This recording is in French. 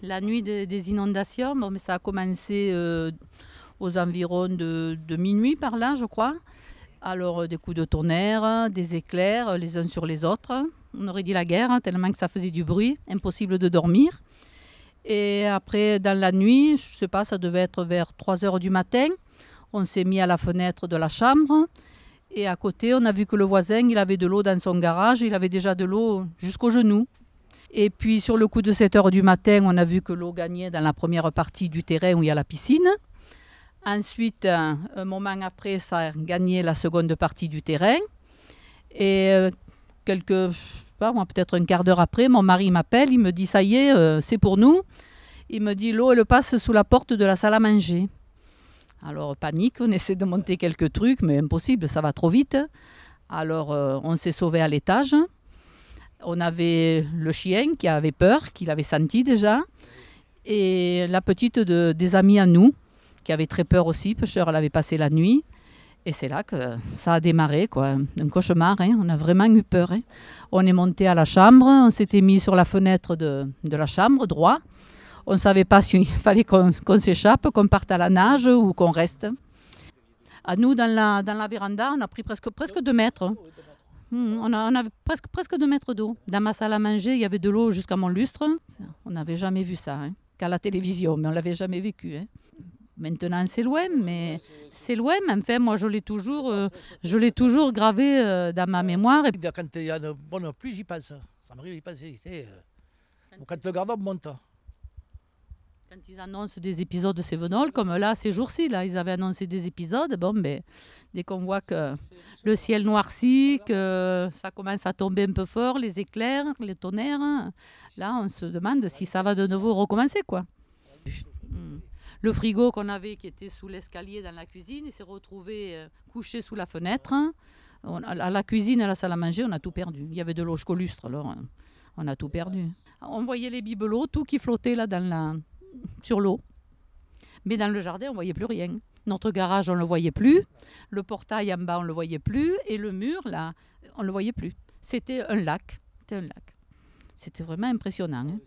La nuit des inondations, bon, mais ça a commencé aux environs de minuit par là, je crois. Alors des coups de tonnerre, des éclairs les uns sur les autres. On aurait dit la guerre, hein, tellement que ça faisait du bruit, impossible de dormir. Et après, dans la nuit, je ne sais pas, ça devait être vers 3 heures du matin, on s'est mis à la fenêtre de la chambre. Et à côté, on a vu que le voisin, il avait de l'eau dans son garage, il avait déjà de l'eau jusqu'aux genoux. Et puis sur le coup de 7 heures du matin, on a vu que l'eau gagnait dans la première partie du terrain où il y a la piscine. Ensuite, un moment après, ça a gagné la seconde partie du terrain. Et peut-être un quart d'heure après, mon mari m'appelle, il me dit « ça y est, c'est pour nous ». Il me dit « l'eau, elle passe sous la porte de la salle à manger ». Alors, panique, on essaie de monter quelques trucs, mais impossible, ça va trop vite. Alors, on s'est sauvé à l'étage. On avait le chien qui avait peur, qu'il avait senti déjà. Et la petite des amis à nous, qui avait très peur aussi, parce qu'elle avait passé la nuit. Et c'est là que ça a démarré, quoi. Un cauchemar, hein. On a vraiment eu peur. Hein. On est monté à la chambre, on s'était mis sur la fenêtre de la chambre, droit. On ne savait pas s'il fallait qu'on s'échappe, qu'on parte à la nage ou qu'on reste. À nous, dans la véranda, on a pris presque 2 mètres. On avait presque 2 mètres d'eau. Dans ma salle à manger, il y avait de l'eau jusqu'à mon lustre. On n'avait jamais vu ça, hein. Qu'à la télévision, mais on ne l'avait jamais vécu. Hein. Maintenant, c'est loin, mais enfin, moi, je l'ai toujours gravé dans ma mémoire. Et quand il y a une bonne pluie, j'y pense. Ça m'arrive d'y penser. Quand le gardon monte. Quand ils annoncent des épisodes de Cévenol, comme là, ces jours-ci, là, ils avaient annoncé des épisodes. Bon, ben, dès qu'on voit que le ciel noircit, que ça commence à tomber un peu fort, les éclairs, les tonnerres, là, on se demande si ça va de nouveau recommencer, quoi. Le frigo qu'on avait, qui était sous l'escalier dans la cuisine, il s'est retrouvé couché sous la fenêtre. À la cuisine et à la salle à manger, on a tout perdu. Il y avait de l'eau jusqu'au lustre, alors on a tout perdu. On voyait les bibelots, tout qui flottait là sur l'eau. Mais dans le jardin, on ne voyait plus rien. Notre garage, on ne le voyait plus. Le portail en bas, on ne le voyait plus. Et le mur, là, on ne le voyait plus. C'était un lac. C'était vraiment impressionnant. Hein.